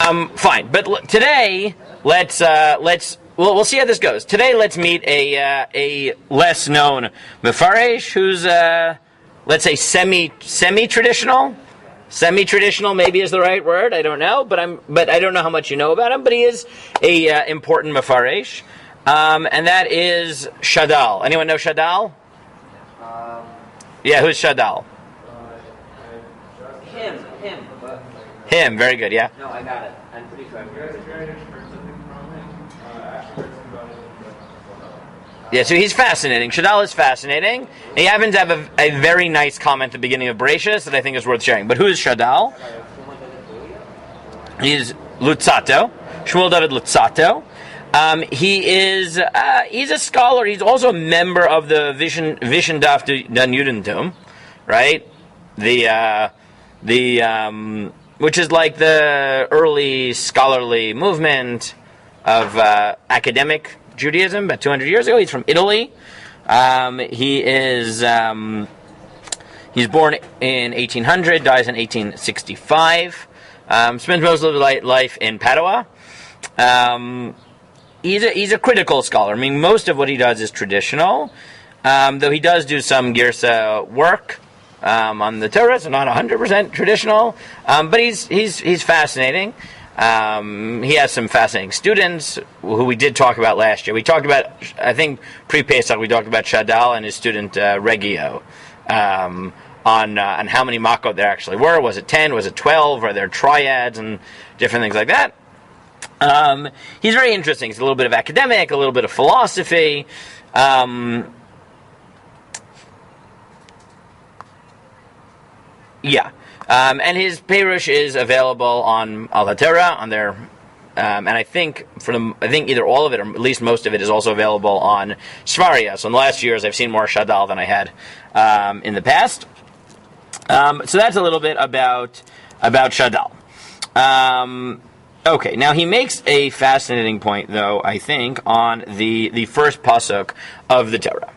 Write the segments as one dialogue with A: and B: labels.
A: Fine, but today we'll see how this goes. Today, let's meet a less known Mefaresh who's let's say semi-traditional. Semi-traditional maybe is the right word. I don't know, but I don't know how much you know about him. But he is a important Mefaresh, and that is Shadal. Anyone know Shadal? Yeah, who's Shadal? Him. Very good. Yeah.
B: No, I got it. I'm pretty sure.
A: Yeah, so he's fascinating. Shadal is fascinating. He happens to have a very nice comment at the beginning of Bereishit that I think is worth sharing. But who is Shadal? He's Lutzato, Shmuel David Lutzato. He's a scholar. He's also a member of the Vision Daf Dan Judentum, right? Which is like the early scholarly movement of academic Judaism about 200 years ago. He's from Italy. He's born in 1800, dies in 1865. Spends most of his life in Padua. He's a critical scholar. I mean, most of what he does is traditional, though he does do some Girsa work on the Torah, so not 100% traditional. But he's fascinating. He has some fascinating students who we did talk about last year. We talked about, I think, pre-Pesach, we talked about Shadal and his student Regio on how many Makot there actually were. Was it 10? Was it 12? Are there triads and different things like that? He's very interesting. He's a little bit of academic, a little bit of philosophy. And his Perush is available on Al HaTorah on their, and I think either all of it or at least most of it is also available on Svaria. So in the last years, I've seen more Shadal than I had in the past. So that's a little bit about Shadal. Okay, now he makes a fascinating point, though, I think, on the first pasuk of the Torah.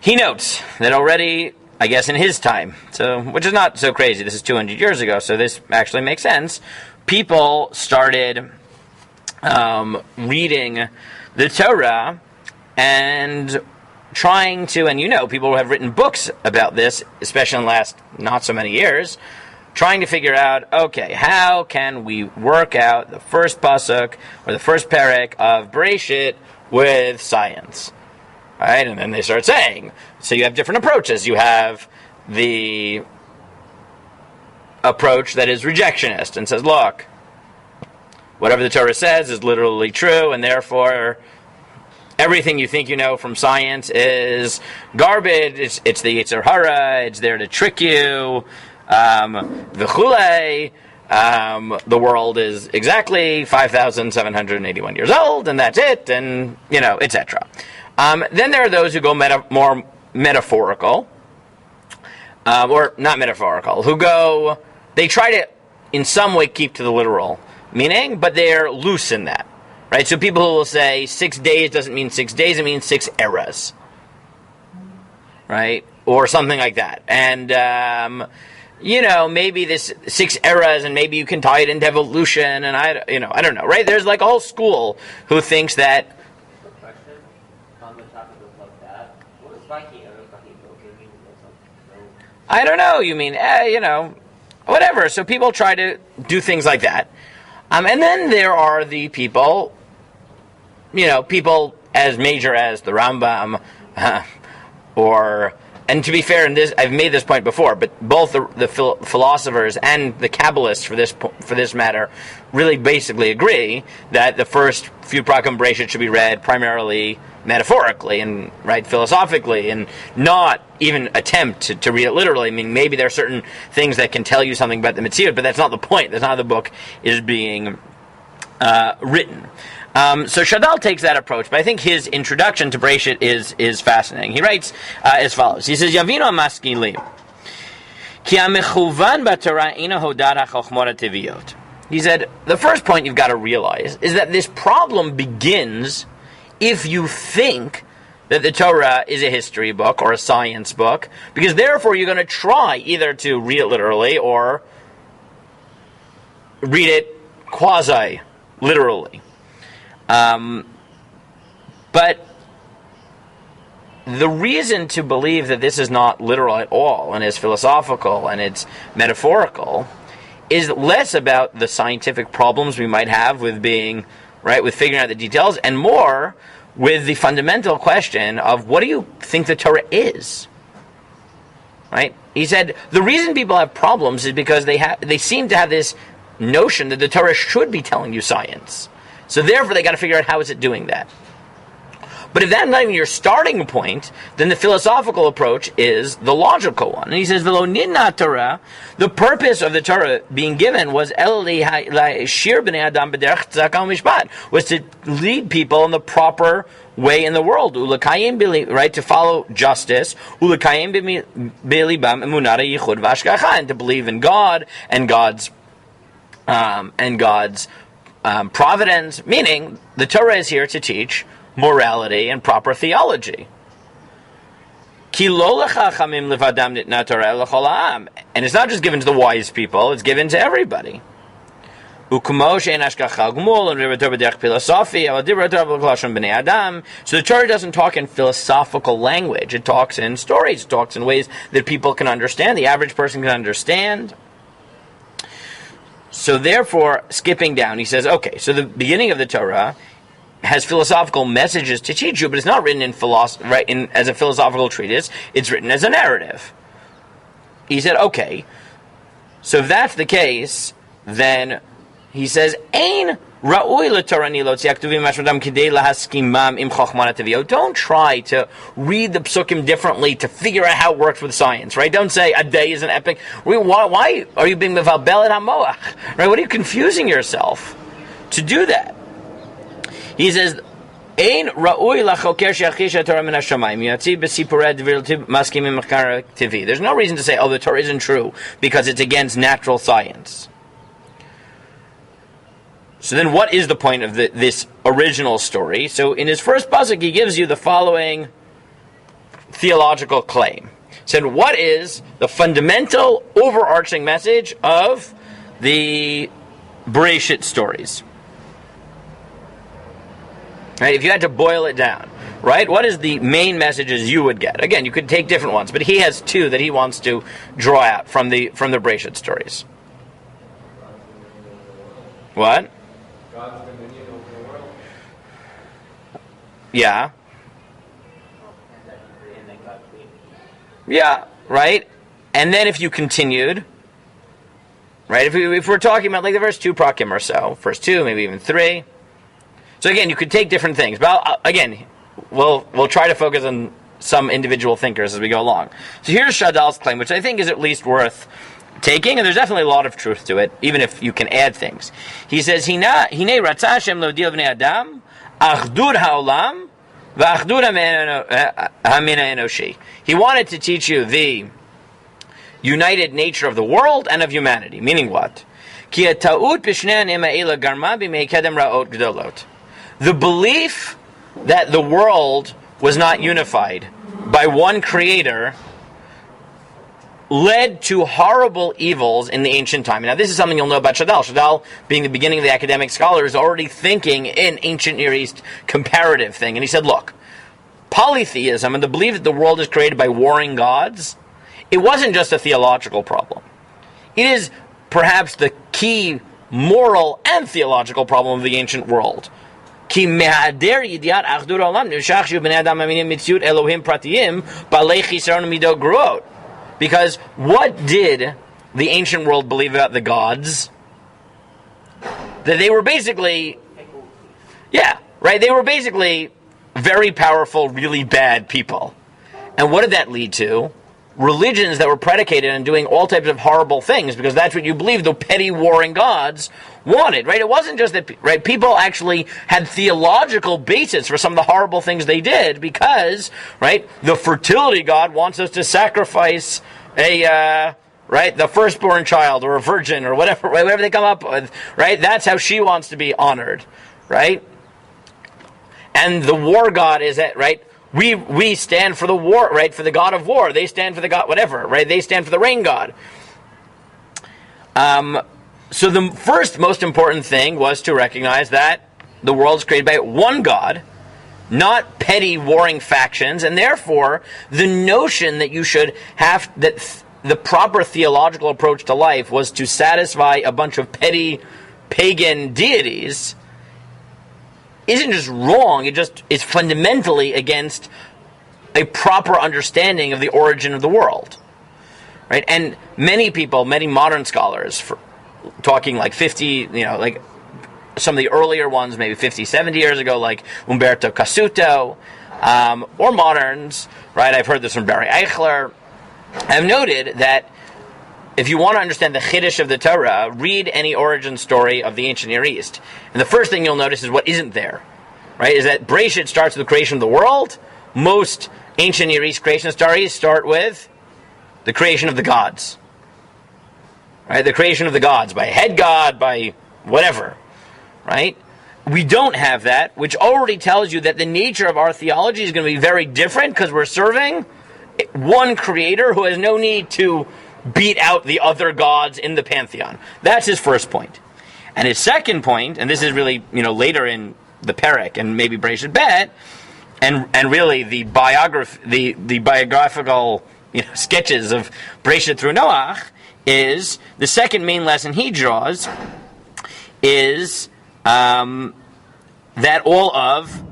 A: He notes that already, I guess in his time, so which is not so crazy, this is 200 years ago, so this actually makes sense, people started reading the Torah and trying to, and people have written books about this, especially in the last not so many years, trying to figure out, okay, how can we work out the first pasuk or the first perek of Bereishit with science? Right? And then they start saying, so you have different approaches. You have the approach that is rejectionist and says, look, whatever the Torah says is literally true, and therefore everything you think you know from science is garbage. It's the Yetzer Hara. It's there to trick you. V'chulei. The world is exactly 5,781 years old, and that's it, and etc. Then there are those who go more metaphorical, or not metaphorical, they try to, in some way, keep to the literal meaning, but they're loose in that, right? So people who will say 6 days doesn't mean 6 days, it means 6 eras, right? Or something like that. And, maybe this 6 eras, and maybe you can tie it into evolution, and I don't know, right? There's like a whole school who thinks that. I don't know, you mean, whatever. So people try to do things like that. And then there are the people as major as the Rambam, and to be fair, I've made this point before, but both the philosophers and the Kabbalists, for this matter, really basically agree that the first few Prakim Bereishit should be read primarily metaphorically and philosophically, and not even attempt to read it literally. I mean, maybe there are certain things that can tell you something about the Mitzvot, but that's not the point. That's not how the book is being written. So Shadal takes that approach, but I think his introduction to Bereishit is fascinating. He writes as follows. He says, Yavinu amaskilim, ki hamechuvan b'Torah eino hodad hachokmot hateviot. He said, the first point you've got to realize is that this problem begins if you think that the Torah is a history book or a science book, because therefore you're going to try either to read it literally or read it quasi literally. But the reason to believe that this is not literal at all and is philosophical and it's metaphorical is less about the scientific problems we might have with being, right, with figuring out the details, and more with the fundamental question of what do you think the Torah is? Right? He said the reason people have problems is because they seem to have this notion that the Torah should be telling you science. So therefore they got to figure out how is it doing that. But if that's not even your starting point, then the philosophical approach is the logical one. And he says, "V'lo nitna Torah," the purpose of the Torah being given was shir b'nei adam b'derech tzedakah u'mishpat, was to lead people in the proper way in the world, right, to follow justice, ulekayim b'libam emunat yichud v'ashgacha, and to believe in God and God's providence. Meaning, the Torah is here to teach morality and proper theology. And it's not just given to the wise people, it's given to everybody. So the Torah doesn't talk in philosophical language, it talks in stories, it talks in ways that people can understand, the average person can understand. So therefore, skipping down, he says, okay, so the beginning of the Torah has philosophical messages to teach you, but it's not written in philosophy, right? As a philosophical treatise. It's written as a narrative. He said, okay, so if that's the case, then he says, "Ein ra'ui l'Torah nilot yaktuvim mashmadam kidei lahaskimam im chochmana tevio." Don't try to read the psukim differently to figure out how it works with science, right? Don't say a day is an epic. Why are you being mevalbel et hamoach? Right? What are you confusing yourself to do that? He says, "Ein ra'ui lachoker she'achisha Torah min hashamayim yatzi b'sipurei dvir maskim im machkar tivi." There's no reason to say, "Oh, the Torah isn't true because it's against natural science." So then, what is the point of this original story? So, in his first pasuk, he gives you the following theological claim. He said, "What is the fundamental, overarching message of the Bereishit stories?" Right, if you had to boil it down, right, what is the main messages you would get? Again, you could take different ones, but he has two that he wants to draw out from the Bereishit stories. What? God's dominion over the world. Yeah. Yeah, right. And then if you continued, right, if we're talking about like the first two prakim or so, first two, maybe even three. So again, you could take different things, but again, we'll try to focus on some individual thinkers as we go along. So here's Shadal's claim, which I think is at least worth taking, and there's definitely a lot of truth to it, even if you can add things. He says, "Hine ratzah Hashem le'odil b'nei adam achdud ha'olam v'achdud hamina enoshi." He wanted to teach you the united nature of the world and of humanity. Meaning what? Ki ha'ta'ut b'shnei ha'nema eila garma b'mei kedem ra'ot gdolot. The belief that the world was not unified by one creator led to horrible evils in the ancient time. Now, this is something you'll know about Shadal. Shadal, being the beginning of the academic scholar, is already thinking in ancient Near East comparative thing. And he said, look, polytheism and the belief that the world is created by warring gods, it wasn't just a theological problem. It is perhaps the key moral and theological problem of the ancient world. Because what did the ancient world believe about the gods? That they were basically, they were basically very powerful, really bad people. And what did that lead to? Religions that were predicated on doing all types of horrible things, because that's what you believe the petty warring gods wanted, right? It wasn't just that, right? People actually had theological basis for some of the horrible things they did, because, right, the fertility god wants us to sacrifice the firstborn child or a virgin or whatever, right? Whatever they come up with, right? That's how she wants to be honored, right? And the war god is that, right? We stand for the war, right? For the god of war. They stand for the god, whatever, right? They stand for the rain god. So the first most important thing was to recognize that the world is created by one God, not petty warring factions, and therefore the notion that you should have that the proper theological approach to life was to satisfy a bunch of petty pagan deities isn't just wrong, it just is fundamentally against a proper understanding of the origin of the world. Right? And many people, many modern scholars, talking like 50, like some of the earlier ones, maybe 50, 70 years ago, like Umberto Cassuto, or moderns, right? I've heard this from Barry Eichler. I've noted that if you want to understand the Chiddush of the Torah, read any origin story of the ancient Near East. And the first thing you'll notice is what isn't there, right? Is that Bereishit starts with the creation of the world. Most ancient Near East creation stories start with the creation of the gods. Right? The creation of the gods, by a head god, by whatever. Right? We don't have that, which already tells you that the nature of our theology is going to be very different because we're serving one creator who has no need to beat out the other gods in the pantheon. That's his first point. And his second point, and this is really, later in the Perek and maybe Bereishit Bet, and really the biographical sketches of Bereishit through Noach, is the second main lesson he draws is that all of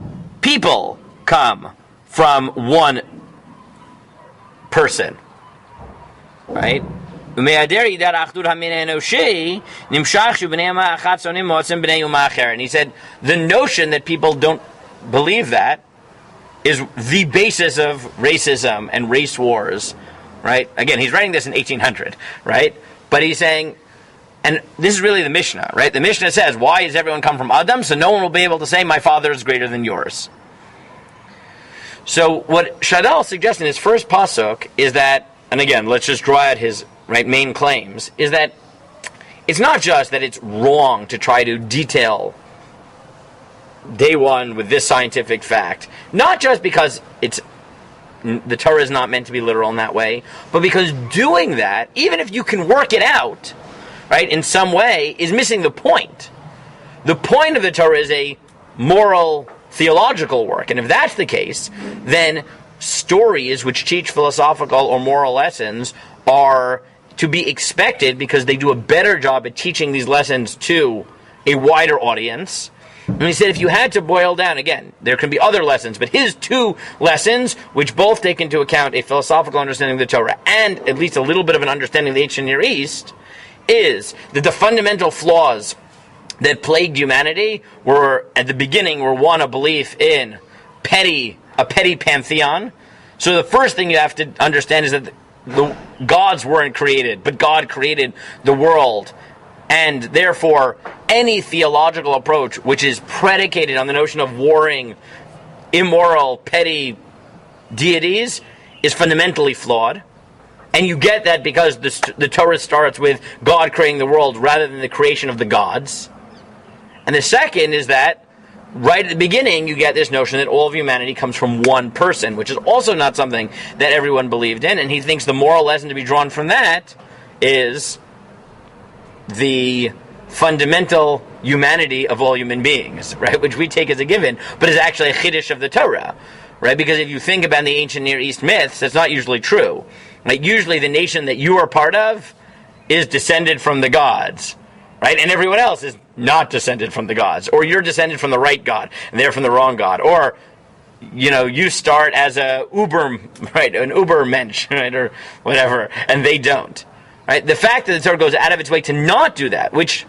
A: people come from one person. Right? And he said, the notion that people don't believe that is the basis of racism and race wars. Right? Again, he's writing this in 1800, right? But he's saying, and this is really the Mishnah, right? The Mishnah says, why does everyone come from Adam? So no one will be able to say, my father is greater than yours. So what Shadal suggests in his first pasuk is that, and again, let's just draw out his main claims, is that it's not just that it's wrong to try to detail day one with this scientific fact, not just because the Torah is not meant to be literal in that way, but because doing that, even if you can work it out, right, in some way, is missing the point. The point of the Torah is a moral, theological work, and if that's the case, then stories which teach philosophical or moral lessons are to be expected because they do a better job at teaching these lessons to a wider audience. And he said if you had to boil down, again, there can be other lessons, but his two lessons, which both take into account a philosophical understanding of the Torah and at least a little bit of an understanding of the ancient Near East, is that the fundamental flaws that plagued humanity were, at the beginning, were one, a belief in a petty pantheon. So the first thing you have to understand is that the gods weren't created, but God created the world. And therefore, any theological approach which is predicated on the notion of warring, immoral, petty deities is fundamentally flawed. And you get that because the Torah starts with God creating the world rather than the creation of the gods. And the second is that right at the beginning you get this notion that all of humanity comes from one person, which is also not something that everyone believed in. And he thinks the moral lesson to be drawn from that is the fundamental humanity of all human beings, right? Which we take as a given, but is actually a chiddush of the Torah, right? Because if you think about the ancient Near East myths, that's not usually true. Like usually the nation that you are part of is descended from the gods, right? And everyone else is not descended from the gods. Or you're descended from the right God, and they're from the wrong God. Or, you start as an Ubermensch, right? Or whatever, and they don't. Right? The fact that the Torah goes out of its way to not do that, which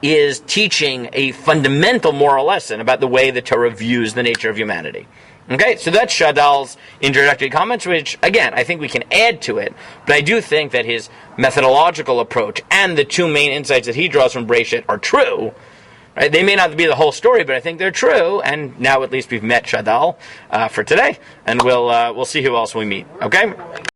A: is teaching a fundamental moral lesson about the way the Torah views the nature of humanity. Okay, so that's Shadal's introductory comments, which, again, I think we can add to it, but I do think that his methodological approach and the two main insights that he draws from Bereishit are true. Right? They may not be the whole story, but I think they're true, and now at least we've met Shadal for today, and we'll see who else we meet. Okay?